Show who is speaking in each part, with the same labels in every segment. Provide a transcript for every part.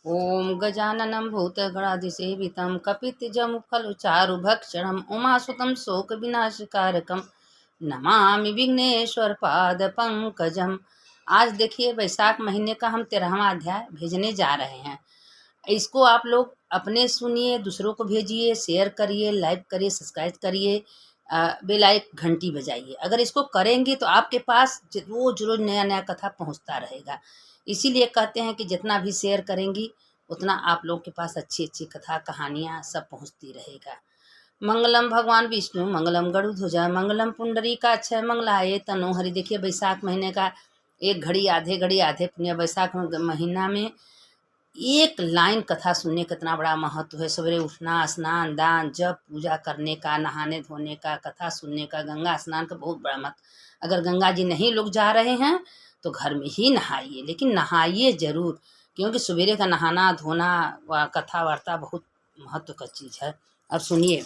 Speaker 1: ओम गजाननं भूतगणाधिसेवितं कपित्थजमुफलचारुभक्षणम् उमासुतं शोकविनाशकारकं नमामि विघ्नेश्वरपादपङ्कजम्। आज देखिए वैशाख महीने का हम 13वां अध्याय भेजने जा रहे हैं। इसको आप लोग अपने सुनिए, दूसरों को भेजिए, शेयर करिए, लाइक करिए, सब्सक्राइब करिए, बेल आइकन घंटी बजाइए। अगर इसको करेंगे तो आपके पास रोज रोज नया नया कथा पहुंचता रहेगा। इसीलिए कहते हैं कि जितना भी शेयर करेंगी उतना आप लोग के पास अच्छी अच्छी कथा कहानियाँ सब पहुंचती रहेगा। मंगलम भगवान विष्णु मंगलम गरुध्वजा मंगलम पुंडरीकाक्षय मंगलाये तनोहरि। देखिए वैशाख महीने का एक घड़ी आधे पुण्य वैशाख महीना में एक लाइन कथा सुनने का इतना बड़ा महत्व है। सवेरे उठना, स्नान दान जप पूजा करने का, नहाने धोने का, कथा सुनने का, गंगा स्नान का बहुत बड़ा महत्व। अगर गंगा जी नहीं लोग जा रहे हैं तो घर में ही नहाइए, लेकिन नहाइए जरूर, क्योंकि सवेरे का नहाना धोना व कथा वार्ता बहुत महत्व का चीज़ है। अब सुनिए,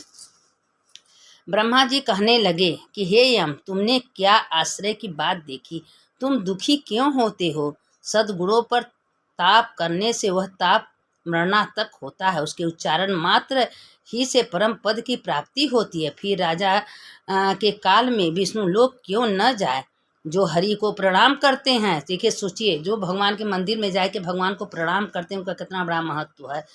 Speaker 1: ब्रह्मा जी कहने लगे कि हे यम, तुमने क्या आश्चर्य की बात देखी? तुम दुखी क्यों होते हो? सद्गुणों पर ताप करने से वह ताप मरणातक होता है। उसके उच्चारण मात्र ही से परम पद की प्राप्ति होती है। फिर राजा के काल में विष्णु लोक क्यों न जाए? जो हरि को प्रणाम करते हैं, देखिए सोचिए, जो भगवान के मंदिर में जाके भगवान को प्रणाम करते हैं उनका कितना बड़ा महत्व है।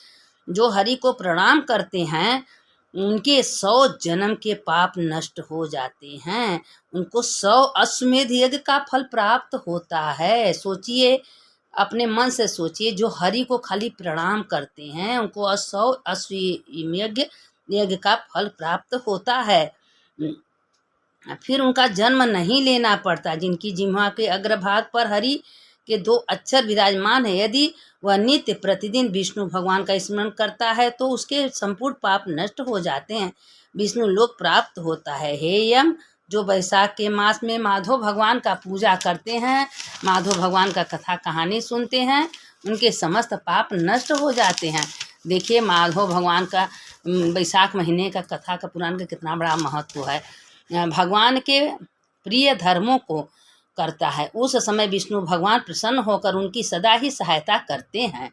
Speaker 1: जो हरि को प्रणाम करते हैं उनके 100 जन्म के पाप नष्ट हो जाते हैं। उनको 100 अश्वमेध यज्ञ का फल प्राप्त होता है। सोचिए, अपने मन से सोचिए, जो हरि को खाली प्रणाम करते हैं उनको 100 अश्वमेध यज्ञ का फल प्राप्त होता है। फिर उनका जन्म नहीं लेना पड़ता। जिनकी जिह्वा के अग्रभाग पर हरि के 2 अक्षर विराजमान है, यदि वह नित्य प्रतिदिन विष्णु भगवान का स्मरण करता है तो उसके संपूर्ण पाप नष्ट हो जाते हैं, विष्णु लोक प्राप्त होता है। हे यम, जो वैशाख के मास में माधव भगवान का पूजा करते हैं, माधव भगवान का कथा कहानी सुनते हैं, उनके समस्त पाप नष्ट हो जाते हैं। देखिए माधव भगवान का वैशाख महीने का कथा का पुराण का कितना बड़ा महत्व है। भगवान के प्रिय धर्मों को करता है। उस समय विष्णु भगवान प्रसन्न होकर उनकी सदा ही सहायता करते हैं।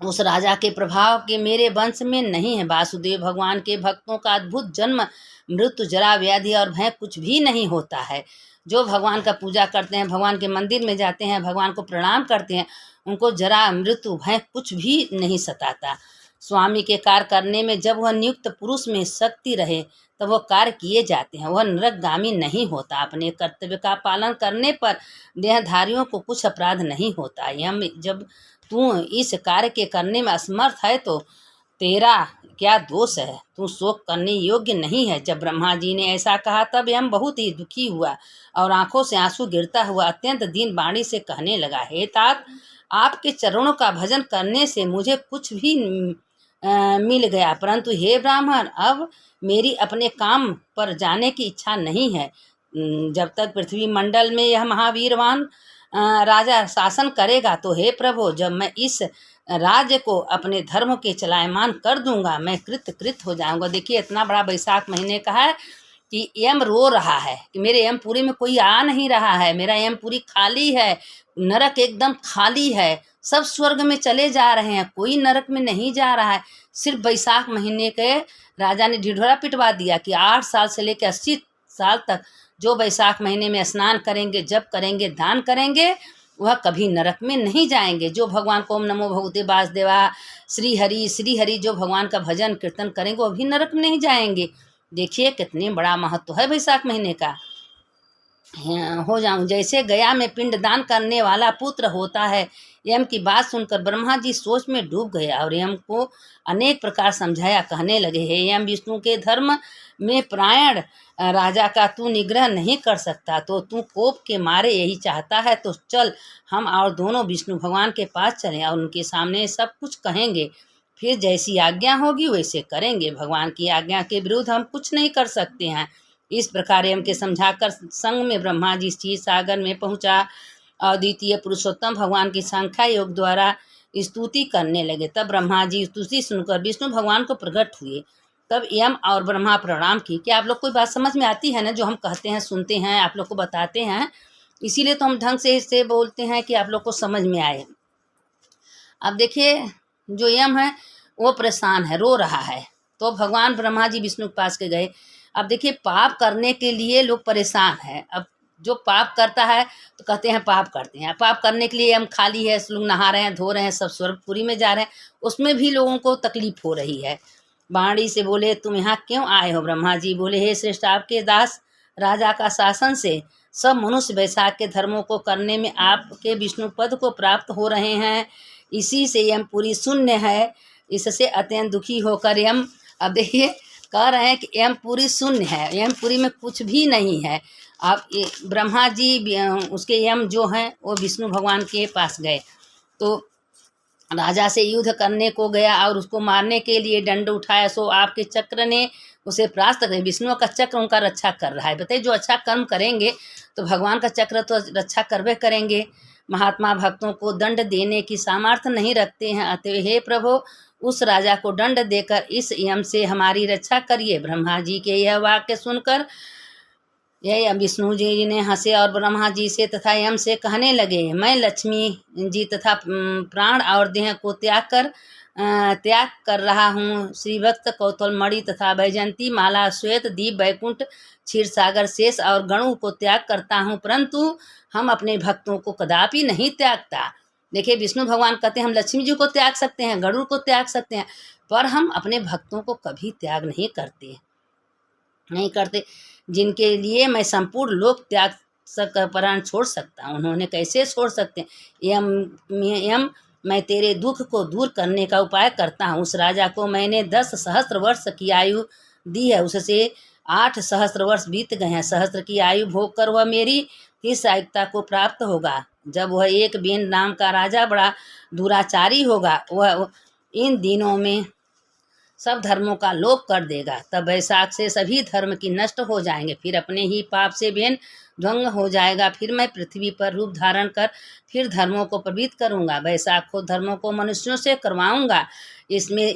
Speaker 1: उस राजा के प्रभाव के मेरे वंश में नहीं है। वासुदेव भगवान के भक्तों का अद्भुत जन्म मृत्यु जरा व्याधि और भय कुछ भी नहीं होता है। जो भगवान का पूजा करते हैं, भगवान के मंदिर में जाते हैं, भगवान को प्रणाम करते हैं, उनको जरा मृत्यु भय कुछ भी नहीं सताता। स्वामी के कार्य करने में जब वह नियुक्त पुरुष में शक्ति रहे तब वह कार्य किए जाते हैं। वह नरकगामी नहीं होता। अपने कर्तव्य का पालन करने पर देहधारियों को कुछ अपराध नहीं होता। यह जब तू इस कार्य के करने में असमर्थ है तो तेरा क्या दोष है? तू शोक करने योग्य नहीं है। जब ब्रह्मा जी ने ऐसा कहा तब यम बहुत ही दुखी हुआ और आंखों से आंसू गिरता हुआ अत्यंत दीन वाणी से कहने लगा, हे तात, आपके चरणों का भजन करने से मुझे कुछ भी मिल गया, परंतु हे ब्राह्मण, अब मेरी अपने काम पर जाने की इच्छा नहीं है। जब तक पृथ्वी मंडल में यह महावीरवान राजा शासन करेगा तो हे प्रभु, जब मैं इस राज्य को अपने धर्म के चलायमान कर दूंगा मैं कृत हो जाऊंगा। देखिए इतना बड़ा वैशाख महीने का है कि यम रो रहा है कि मेरे यमपुरी में कोई आ नहीं रहा है, मेरा यमपुरी खाली है, नरक एकदम खाली है, सब स्वर्ग में चले जा रहे हैं, कोई नरक में नहीं जा रहा है। सिर्फ वैशाख महीने के राजा ने ढिढोरा पिटवा दिया कि 8 साल से लेकर 80 साल तक जो वैशाख महीने में स्नान करेंगे, जप करेंगे, दान करेंगे, वह कभी नरक में नहीं जाएंगे। जो भगवान को ओम नमो भगवते वासुदेवा श्री हरि जो भगवान का भजन कीर्तन करेंगे वो भी नरक में नहीं जाएंगे। देखिए कितने बड़ा महत्व है वैशाख महीने का। हो जाऊं जैसे गया में पिंडदान करने वाला पुत्र होता है। यम की बात सुनकर ब्रह्मा जी सोच में डूब गए और यम को अनेक प्रकार समझाया। कहने लगे, हे यम, विष्णु के धर्म में प्रायण राजा का तू निग्रह नहीं कर सकता, तो तू कोप के मारे यही चाहता है तो चल, हम और दोनों विष्णु भगवान के पास चलें और उनके सामने सब कुछ कहेंगे। फिर जैसी आज्ञा होगी वैसे करेंगे। भगवान की आज्ञा के विरुद्ध हम कुछ नहीं कर सकते हैं। इस प्रकार यम के समझाकर संग में ब्रह्मा जी क्षीर सागर में पहुंचा और द्वितीय पुरुषोत्तम भगवान की संख्या योग द्वारा स्तुति करने लगे। तब ब्रह्मा जी स्तुति सुनकर विष्णु भगवान को प्रकट हुए। तब यम और ब्रह्मा प्रणाम की। क्या आप लोग कोई बात समझ में आती है ना? जो हम कहते हैं, सुनते हैं, आप लोग को बताते हैं, इसीलिए तो हम ढंग से इससे बोलते हैं कि आप लोग को समझ में आए। अब देखिए जो यम है वो परेशान है, रो रहा है। तो भगवान ब्रह्मा जी विष्णु के पास के गए। अब देखिए पाप करने के लिए लोग परेशान हैं। अब जो पाप करता है तो कहते हैं पाप करते हैं, पाप करने के लिए हम खाली है, लोग नहा रहे हैं, धो रहे हैं, सब स्वर्गपुरी में जा रहे हैं, उसमें भी लोगों को तकलीफ हो रही है। वाणी से बोले तुम यहाँ क्यों आए हो? ब्रह्मा जी बोले हे श्रेष्ठ, आपके दास राजा का शासन से सब मनुष्य वैशाख के धर्मों को करने में आपके विष्णु पद को प्राप्त हो रहे हैं, इसी से यम पूरी शून्य है, इससे अत्यंत दुखी होकर यम, अब देखिए कह रहे हैं कि यम पूरी शून्य है, यम पूरी में कुछ भी नहीं है। अब ब्रह्मा जी उसके यम जो हैं वो विष्णु भगवान के पास गए, तो राजा से युद्ध करने को गया और उसको मारने के लिए दंड उठाया, सो आपके चक्र ने उसे परास्त कर, विष्णु का चक्र उनका रक्षा कर रहा है। बताइए जो अच्छा कर्म करेंगे तो भगवान का चक्र तो रक्षा करवे करेंगे। महात्मा भक्तों को दंड देने की सामर्थ्य नहीं रखते हैं, अतः हे प्रभु उस राजा को दंड देकर इस यम से हमारी रक्षा करिए। ब्रह्मा जी के यह वाक्य सुनकर यह विष्णु जी ने हंसे और ब्रह्मा जी से तथा यम से कहने लगे, मैं लक्ष्मी जी तथा प्राण और देह को त्याग कर रहा हूँ। श्रीभक्त कौतलमणि तथा वैजयंती माला श्वेत दीप वैकुंठ क्षीर सागर शेष और गणु को त्याग करता हूँ, परंतु हम अपने भक्तों को कदापि नहीं त्यागता। देखिए विष्णु भगवान कहते हैं हम लक्ष्मी जी को त्याग सकते हैं, गरुड़ को त्याग सकते हैं, पर हम अपने भक्तों को कभी त्याग नहीं करते, जिनके लिए मैं संपूर्ण लोक त्याग प्राण छोड़ सकता हूँ, उन्होंने कैसे छोड़ सकते हैं। यम मैं तेरे दुख को दूर करने का उपाय करता हूँ। उस राजा को मैंने 10 सहस्त्र वर्ष की आयु दी है, उससे 8 सहस्त्र वर्ष बीत गए हैं। सहस्त्र की आयु भोग कर वह मेरी 30 आयुक्ता को प्राप्त होगा। जब वह एक बेन नाम का राजा बड़ा दुराचारी होगा, वह इन दिनों में सब धर्मों का लोप कर देगा, तब वैशाख से सभी धर्म की नष्ट हो जाएंगे, फिर अपने ही पाप से बेन ध्वंग हो जाएगा। फिर मैं पृथ्वी पर रूप धारण कर फिर धर्मों को पवित्र करूंगा, वैशाख को धर्मों को मनुष्यों से करवाऊंगा। इसमें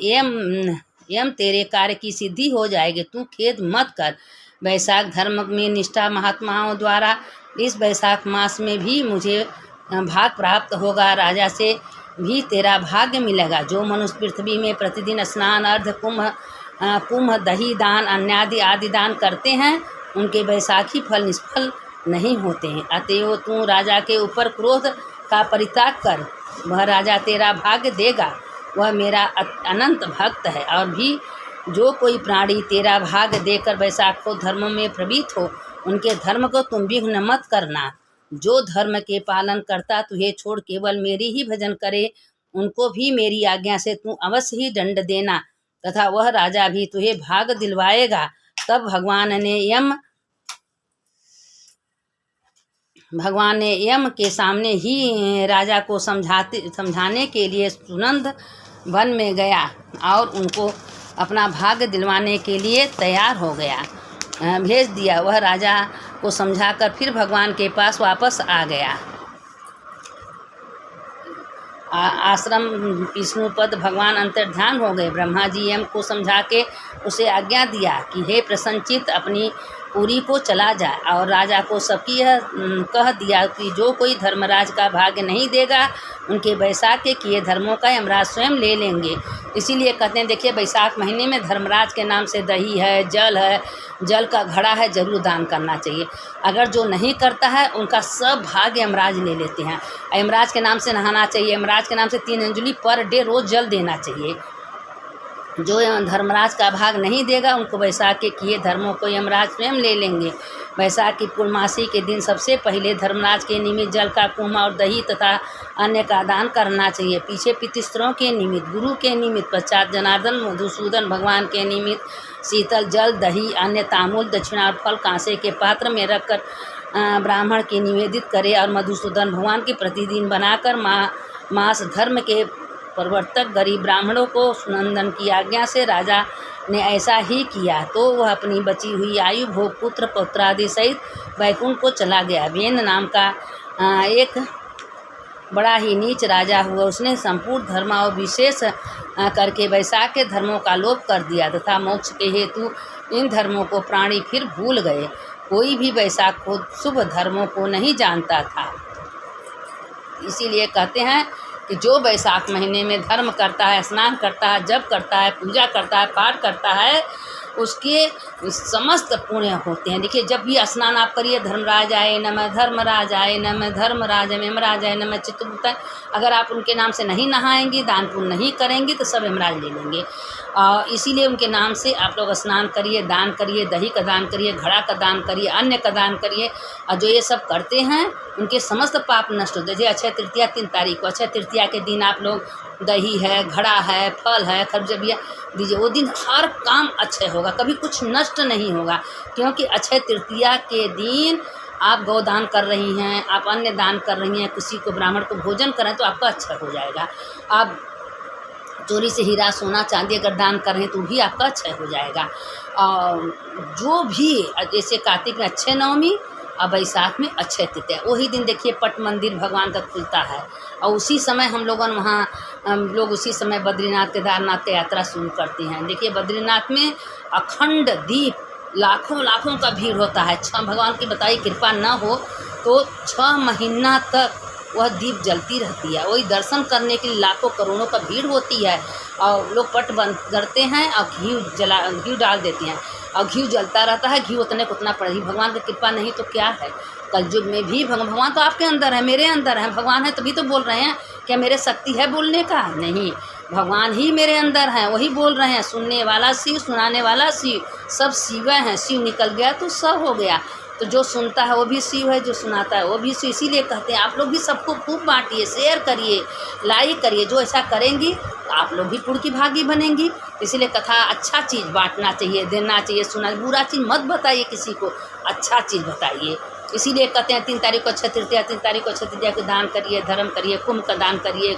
Speaker 1: यम तेरे कार्य की सिद्धि हो जाएगी, तू खेद मत कर। वैशाख धर्म में निष्ठा महात्माओं द्वारा इस वैशाख मास में भी मुझे भाग प्राप्त होगा, राजा से भी तेरा भाग्य मिलेगा। जो मनुष्य पृथ्वी में प्रतिदिन स्नान अर्ध कुंभ दही दान अन्यादि आदि दान करते हैं, उनके वैशाखी फल निष्फल नहीं होते हैं। अतएव तू राजा के ऊपर क्रोध का परित्याग कर, वह राजा तेरा भाग्य देगा, वह मेरा अनंत भक्त है। और भी जो कोई प्राणी तेरा भाग्य देकर वैशाख को धर्म में प्रवृत्त हो, उनके धर्म को तुम विघ्न मत करना। जो धर्म के पालन करता तुझे छोड़ केवल मेरी ही भजन करे, उनको भी मेरी आज्ञा से तू अवश्य ही दंड देना, तथा वह राजा भी तुझे भाग दिलवाएगा। तब भगवान ने यम के सामने ही राजा को समझाने के लिए सुनंद वन में गया और उनको अपना भाग्य दिलवाने के लिए तैयार हो गया, भेज दिया। वह राजा को समझाकर फिर भगवान के पास वापस आ गया। आश्रम विष्णु पद भगवान अंतर्ध्यान हो गए। ब्रह्मा जी यम को समझा के उसे आज्ञा दिया कि हे प्रसन्नचित्त अपनी पुरी को चला जाए, और राजा को सबकी यह कह दिया कि जो कोई धर्मराज का भाग्य नहीं देगा, उनके वैशाख के किए धर्मों का यमराज स्वयं ले लेंगे। इसीलिए कहते हैं देखिए वैशाख महीने में धर्मराज के नाम से दही है, जल का घड़ा है, जरूर दान करना चाहिए। अगर जो नहीं करता है उनका सब भाग्य यमराज ले लेते हैं। यमराज के नाम से नहाना चाहिए, यमराज के नाम से 3 अंजलि पर डे रोज़ जल देना चाहिए। जो धर्मराज का भाग नहीं देगा, उनको वैशाख के किए धर्मों को यमराज स्वयं ले लेंगे। वैशाख की पूर्णमासी के दिन सबसे पहले धर्मराज के निमित्त जल का कुंभ और दही तथा अन्य का दान करना चाहिए। पीछे पितृस्त्रों के निमित्त, गुरु के निमित्त, पश्चात जनार्दन मधुसूदन भगवान के निमित्त शीतल जल, दही, अन्य तांबूल, दक्षिणा और फल कांसे के पात्र में रखकर ब्राह्मण के निवेदित करे, और मधुसूदन भगवान की प्रतिदिन बनाकर मास धर्म के प्रवर्तक गरीब ब्राह्मणों को सुनंदन की आज्ञा से राजा ने ऐसा ही किया। तो वह अपनी बची हुई आयु भोग पुत्र पौत्रादि सहित वैकुंठ को चला गया। वेन नाम का एक बड़ा ही नीच राजा हुआ, उसने संपूर्ण धर्म और विशेष करके वैशाख के धर्मों का लोप कर दिया तथा मोक्ष के हेतु इन धर्मों को प्राणी फिर भूल गए। कोई भी वैशाख को शुभ धर्मों को नहीं जानता था। इसीलिए कहते हैं कि जो बैसाख महीने में धर्म करता है, स्नान करता है, जप करता है, पूजा करता है, पाठ करता है, उसके समस्त पुण्य होते हैं। देखिए, जब भी स्नान आप करिए, धर्मराजाय नमः, धर्मराजाय नमः, धर्मराज यमराजाय नमः, चित्रगुप्त, अगर आप उनके नाम से नहीं नहाएंगी, दान पुण्य नहीं करेंगी तो सब यमराज ले लेंगे। इसीलिए उनके नाम से आप लोग स्नान करिए, दान करिए, दही का दान करिए, घड़ा का दान करिए, अन्न का दान करिए। और जो ये सब करते हैं उनके समस्त पाप नष्ट होते हैं। जैसे अक्षय तृतीया 3 तारीख को, अक्षय तृतीया के दिन आप लोग दही है, घड़ा है, फल है, खरजबिया दीजिए। वो दिन हर काम अच्छे होगा, कभी कुछ नष्ट नहीं होगा, क्योंकि अक्षय तृतीया के दिन आप गौदान कर रही हैं, आप अन्न दान कर रही हैं, किसी को ब्राह्मण को भोजन करें तो आपका अच्छा हो जाएगा। आप चोरी से हीरा सोना चांदी अगर दान कर रहे हैं तो भी आपका अच्छा हो जाएगा। जो भी जैसे कार्तिक में अक्षय नवमी और बैसाख में अक्षय तृतीया, वही दिन देखिए पट मंदिर भगवान का खुलता है। और उसी समय हम लोग उसी समय बद्रीनाथ केदारनाथ की यात्रा शुरू करते हैं। देखिए, बद्रीनाथ में अखंड दीप लाखों का भीड़ होता है। भगवान की बताई कृपा न हो तो 6 महीना तक वह दीप जलती रहती है। वही दर्शन करने के लिए लाखों करोड़ों का भीड़ होती है। और लोग पट बंद करते हैं और घी डाल देते हैं और घी जलता रहता है। घी उतने को उतना पड़ेगी, भगवान की कृपा नहीं तो क्या है। कलयुग में भी भगवान तो आपके अंदर है, मेरे अंदर है। भगवान है तभी तो बोल रहे हैं। क्या मेरे शक्ति है बोलने का? नहीं, भगवान ही मेरे अंदर हैं, वही बोल रहे हैं। सुनने वाला शिव, सुनाने वाला शिव, सब शिव हैं। शिव निकल गया तो सब हो गया। तो जो सुनता है वो भी शिव है, जो सुनाता है वो भी शिव। इसीलिए कहते हैं आप लोग भी सबको खूब बांटिए, शेयर करिए, लाइक करिए। जो ऐसा करेंगी तो आप लोग भी पुण्य की भागी बनेंगी। इसीलिए कथा अच्छा चीज़ बांटना चाहिए, देना चाहिए, सुना। बुरा चीज़ मत बताइए किसी को, अच्छा चीज़ बताइए। इसीलिए कहते हैं 3 तारीख को अक्षय तृतीया, 3 तारीख को अक्षय तृतीया का दान करिए, धर्म करिए, कुंभ का दान करिए,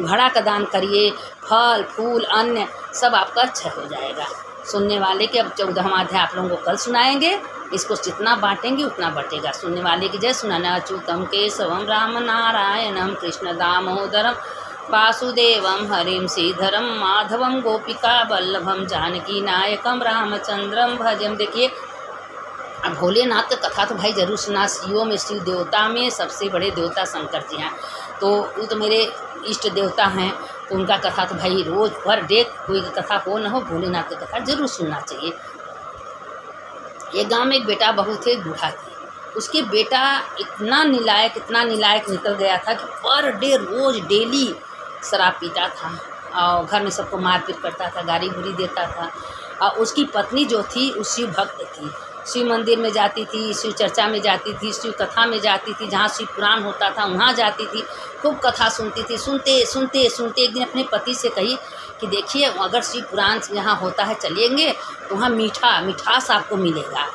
Speaker 1: घड़ा का दान करिए, फल फूल अन्न सब आपका अच्छा हो जाएगा। सुनने वाले के अब 14वां अध्याय आप लोगों को कल सुनाएंगे। इसको जितना बांटेंगे उतना बटेगा। सुनने वाले की जय। सुनाना अच्युतम केशवम राम नारायणम कृष्ण दामोदरम वासुदेवम हरिम श्रीधरम माधवम गोपिका वल्लभम जानकी नायकम रामचंद्रम भजम। देखिए, अब भोलेनाथ की कथा तो भाई जरूर सुना। शिवों में, शिव देवता में सबसे बड़े देवता शंकर जी हैं। तो वो तो मेरे इष्ट देवता हैं, तो उनका कथा तो भाई रोज़ पर डे कोई कथा हो न हो, भोलेनाथ की कथा जरूर सुनना चाहिए। एक गांव में एक बेटा बहू थे, बूढ़ा थे। उसके बेटा इतना निलायक निकल गया था कि पर डे रोज़ डेली शराब पीता था और घर में सबको मारपीट करता था, गाली बुरी देता था। और उसकी पत्नी जो थी वो शिव भक्त थी, शिव मंदिर में जाती थी, शिव चर्चा में जाती थी, शिव कथा में जाती थी, जहाँ शिव पुराण होता था वहाँ जाती थी, खूब कथा सुनती थी। सुनते एक दिन अपने पति से कही कि देखिए, अगर शिव पुराण यहाँ होता है चलेंगे तो वहाँ मिठास आपको मिलेगा,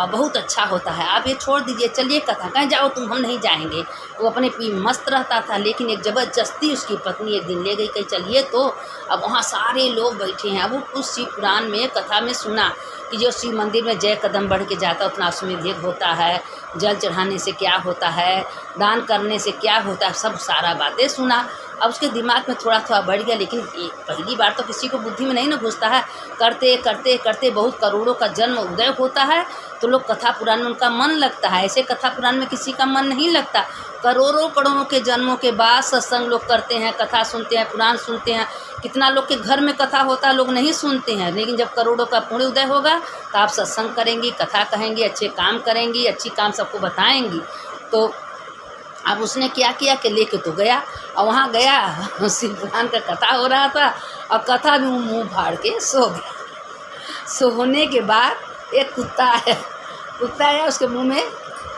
Speaker 1: बहुत अच्छा होता है। आप ये छोड़ दीजिए, चलिए कथा, कहीं जाओ तुम, हम नहीं जाएंगे। वो अपने पी मस्त रहता था, लेकिन एक ज़बरदस्ती उसकी पत्नी एक दिन ले गई, कहीं चलिए तो। अब वहाँ सारे लोग बैठे हैं। अब वो उस शिव पुराण में कथा में सुना कि जो शिव मंदिर में जय कदम बढ़ के जाता उतना उसमें भेद होता है, जल चढ़ाने से क्या होता है, दान करने से क्या होता है, सब सारा बातें सुना। अब उसके दिमाग में थोड़ा बढ़ गया, लेकिन पहली बार तो किसी को बुद्धि में नहीं ना घुसता है। करते बहुत करोड़ों का जन्म उदय होता है तो लोग कथा पुराण में उनका मन लगता है। ऐसे कथा पुराण में किसी का मन नहीं लगता। करोड़ों के जन्मों के बाद सत्संग लोग करते हैं, कथा सुनते हैं, पुराण सुनते हैं। कितना लोग के घर में कथा होता है, लोग नहीं सुनते हैं। लेकिन जब करोड़ों का पुण्य उदय होगा तो आप सत्संग करेंगी, कथा कहेंगी, अच्छे काम करेंगी, अच्छी काम सबको बताएंगी। तो अब उसने क्या किया कि लेके तो गया, और वहाँ गया शिव पुराण का कथा हो रहा था और कथा में मुँह फाड़ के सो गया। सोने के बाद एक कुत्ता आया उसके मुंह में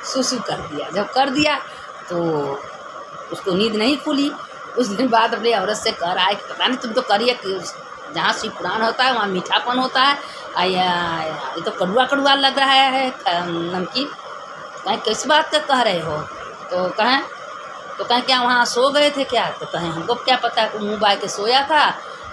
Speaker 1: सुसु कर दिया। जब कर दिया तो उसको नींद नहीं खुली। उस दिन बाद अपने औरत से कह रहा है कि पता नहीं तुम तो करिए कि जहाँ शिव पुराण होता है वहाँ मीठापन होता है, ये तो कड़वा लग रहा है नमकीन, कहीं किस बात का कह रहे हो? तो कहें क्या वहाँ सो गए थे क्या? तो कहें हमको क्या पता, मुँह बाय के सोया था।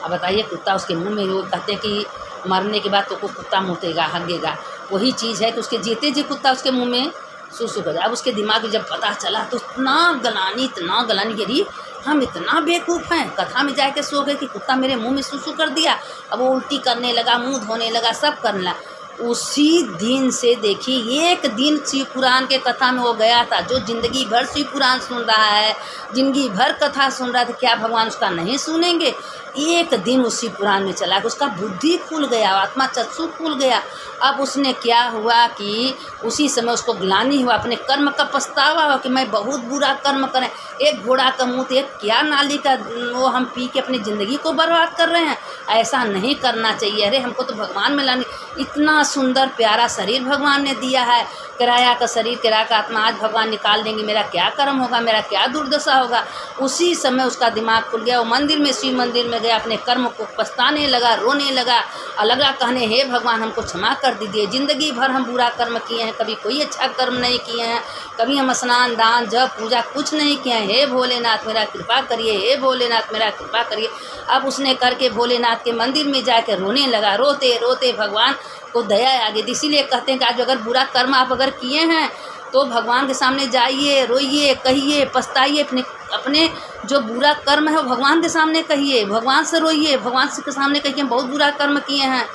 Speaker 1: अब बताइए, कुत्ता उसके मुंह में, वो कहते हैं कि मरने के बाद तो कुत्ता मुतेगा, हगेगा। वही चीज़ है कि उसके जीते जी कुत्ता उसके मुंह में सुसु कर जाए। अब उसके दिमाग में जब पता चला तो इतना गलानी गिरी, हम इतना बेवकूफ़ हैं, कथा में जाके सो गए कि कुत्ता मेरे मुंह में सुसु कर दिया। अब वो उल्टी करने लगा, मुंह धोने लगा, सब करने लगा। उसी दिन से देखिए, एक दिन शिव पुराण के कथा में वो गया था, जो जिंदगी भर शिव पुराण सुन रहा है, जिंदगी भर कथा सुन रहा था, क्या भगवान उसका नहीं सुनेंगे? एक दिन उस शिव पुराण में चला, उसका बुद्धि खुल गया, आत्मा चक्षु खुल गया। अब उसने क्या हुआ कि उसी समय उसको ग्लानि हुआ, अपने कर्म का पछतावा हुआ कि मैं बहुत बुरा कर्म करें, एक घोड़ा का मुँह, एक क्या नाली का वो हम पी के अपनी ज़िंदगी को बर्बाद कर रहे हैं, ऐसा नहीं करना चाहिए। अरे हमको तो भगवान में लाने, इतना सुंदर प्यारा शरीर भगवान ने दिया है, किराया का शरीर, किराया का आत्मा, आज भगवान निकाल देंगे, मेरा क्या कर्म होगा, मेरा क्या दुर्दशा होगा। उसी समय उसका दिमाग खुल गया, वो मंदिर में, शिव मंदिर में गया, अपने कर्म को पछताने लगा, रोने लगा और लगा कहने, हे भगवान हमको क्षमा कर दीजिए, ज़िंदगी भर हम बुरा कर्म किए हैं, कभी कोई अच्छा कर्म नहीं किए हैं, कभी हम स्नान दान जप पूजा कुछ नहीं किए हैं, हे भोलेनाथ मेरा कृपा करिए, हे भोलेनाथ मेरा कृपा करिए। अब उसने करके भोलेनाथ के मंदिर में जाकर रोने लगा, रोते रोते भगवान को दया आ गई। इसीलिए कहते हैं कि आज अगर बुरा कर्म आप अगर किए हैं तो भगवान के सामने जाइए, रोइए, कहिए, पछताइए, अपने जो बुरा कर्म है वो भगवान के सामने कहिए, भगवान से रोइए, भगवान के सामने कहिए हम बहुत बुरा कर्म किए हैं।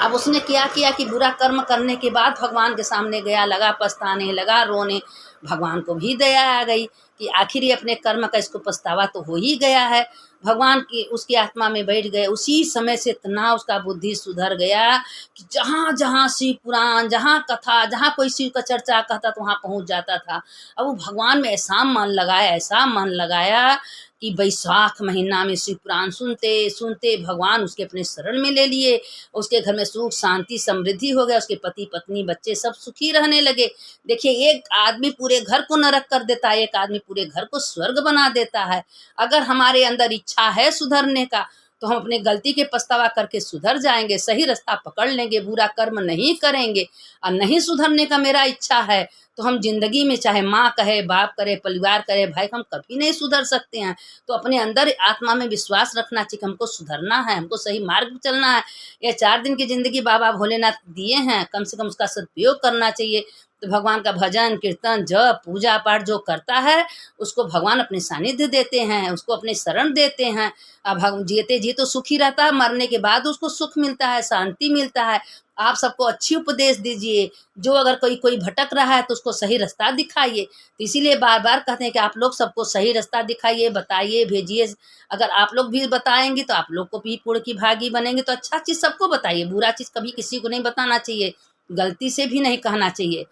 Speaker 1: अब उसने क्या किया कि बुरा कर्म करने के बाद भगवान के सामने गया, लगा पछताने, लगा रोने, भगवान को भी दया आ गई कि आखिर ये अपने कर्म का इसको पछतावा तो हो ही गया है। भगवान की उसकी आत्मा में बैठ गए। उसी समय से इतना उसका बुद्धि सुधर गया कि जहाँ जहाँ शिव पुराण, जहाँ कथा, जहाँ कोई शिव का चर्चा कहता तो वहाँ पहुँच जाता था। अब वो भगवान में ऐसा मन लगाया, ऐसा मन लगाया कि बैसाख महीना में शिव पुराण सुनते सुनते भगवान उसके अपने शरण में ले लिए। उसके घर में सुख शांति समृद्धि हो गया, उसके पति पत्नी बच्चे सब सुखी रहने लगे। देखिए, एक आदमी पूरे घर को नरक कर देता है, एक आदमी पूरे घर को स्वर्ग बना देता है। अगर हमारे अंदर इच्छा है सुधरने का तो हम अपने गलती के पछतावा करके सुधर जाएंगे, सही रास्ता पकड़ लेंगे, बुरा कर्म नहीं करेंगे। और नहीं सुधरने का मेरा इच्छा है तो हम जिंदगी में चाहे माँ कहे, बाप करे, परिवार करे, भाई, हम कभी नहीं सुधर सकते हैं। तो अपने अंदर आत्मा में विश्वास रखना चाहिए कि हमको सुधरना है, हमको सही मार्ग पर चलना है। ये 4 दिन की जिंदगी बाबा भोलेनाथ दिए हैं, कम से कम उसका सदुपयोग करना चाहिए। तो भगवान का भजन कीर्तन जप पूजा पाठ जो करता है उसको भगवान अपने सानिध्य देते हैं, उसको अपने शरण देते हैं। अब जीते जी तो सुखी रहता है, मरने के बाद उसको सुख मिलता है, शांति मिलता है। आप सबको अच्छी उपदेश दीजिए, जो अगर कोई भटक रहा है तो उसको सही रास्ता दिखाइए। तो इसीलिए बार बार कहते हैं कि आप लोग सबको सही रास्ता दिखाइए, बताइए, भेजिए। अगर आप लोग भी बताएंगे तो आप लोग को भी पुण्य की भागी बनेंगे। तो अच्छा चीज़ सबको बताइए, बुरा चीज़ कभी किसी को नहीं बताना चाहिए, गलती से भी नहीं कहना चाहिए।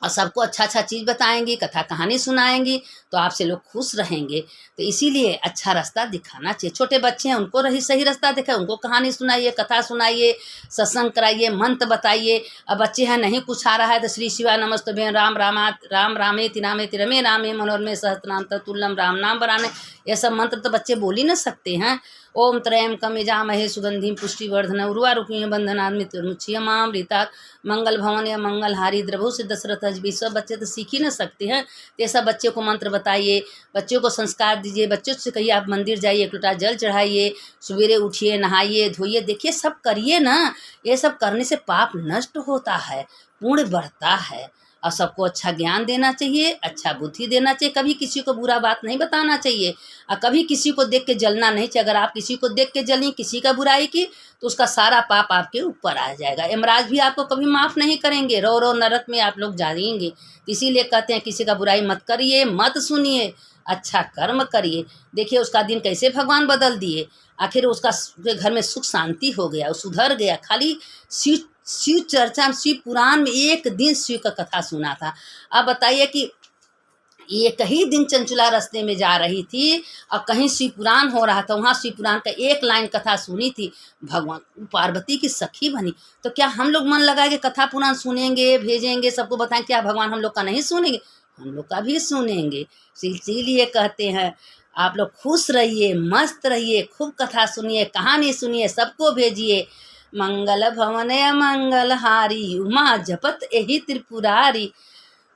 Speaker 1: और सबको अच्छा अच्छा चीज़ बताएंगी, कथा कहानी सुनाएंगी तो आपसे लोग खुश रहेंगे। तो इसीलिए अच्छा रास्ता दिखाना चाहिए। छोटे बच्चे हैं उनको सही रास्ता दिखाए, उनको कहानी सुनाइए, कथा सुनाइए, सत्संग कराइए, मंत्र बताइए। अब बच्चे हैं नहीं कुछ आ रहा है तो श्री शिवा नमस्तुभ्यं राम रामेति नामेति रमे रामे मनोरमे सहस्रनाम तत्तुल्यं राम नाम वरानने। ये सब मंत्र तो बच्चे बोल ही न सकते हैं। ओम त्र्यंबकं यजामहे सुगंधिं पुष्टिवर्धनम् उर्वारुकमिव बन्धनात् मृत्युर्मुक्षीयमामृतात् मंगल भवन या मंगलहारी द्रभु से दशरथ अजबी। सब बच्चे तो सीख ही न सकते हैं। तो सब बच्चे को मंत्र बताइए, बच्चों को संस्कार दीजिए, बच्चों से कहिए आप मंदिर जाइए, 1 लोटा जल चढ़ाइए, सवेरे उठिए, नहाइए धोइए, देखिए सब करिए ना। ये सब करने से पाप नष्ट होता है, पुण्य बढ़ता है। और सबको अच्छा ज्ञान देना चाहिए, अच्छा बुद्धि देना चाहिए, कभी किसी को बुरा बात नहीं बताना चाहिए और कभी किसी को देख के जलना नहीं चाहिए। अगर आप किसी को देख के जली, किसी का बुराई की, तो उसका सारा पाप आपके ऊपर आ जाएगा। यमराज भी आपको कभी माफ़ नहीं करेंगे, रो रो नरक में आप लोग जाएंगे। इसीलिए कहते हैं किसी का बुराई मत करिए, मत सुनिए, अच्छा कर्म करिए। देखिए उसका दिन कैसे भगवान बदल दिए, आखिर उसका घर में सुख शांति हो गया, वो सुधर गया। खाली शिव चर्चा में, शिव पुराण में एक दिन शिव का कथा सुना था। अब बताइए कि एक ही दिन चंचला रास्ते में जा रही थी और कहीं शिव पुराण हो रहा था, वहाँ शिव पुराण का एक लाइन कथा सुनी थी, भगवान पार्वती की सखी बनी। तो क्या हम लोग मन लगा के कथा पुराण सुनेंगे, भेजेंगे, सबको बताएं, क्या भगवान हम लोग का नहीं सुनेंगे? हम लोग का भी सुनेंगे। इसीलिए कहते हैं आप लोग खुश रहिए, मस्त रहिए, खूब कथा सुनिए, कहानी सुनिए, सबको भेजिए। मंगल भवने मंगलहारी उमा जपत एहि त्रिपुरारी।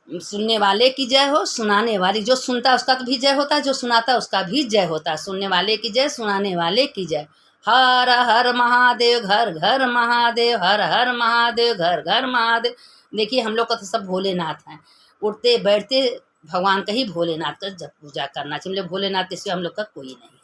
Speaker 1: सुनने वाले की जय हो, सुनाने वाली, जो सुनता है उसका भी जय होता है, जो सुनाता है उसका भी जय होता है। सुनने वाले की जय, सुनाने वाले की जय। हर हर महादेव, घर घर महादेव, हर हर महादेव, घर घर महादेव। देखिए हम लोग का तो सब भोलेनाथ हैं, उठते बैठते भगवान का ही भोलेनाथ का जब पूजा करना चाहिए। भोलेनाथ के सिवा हम लोग का कोई नहीं।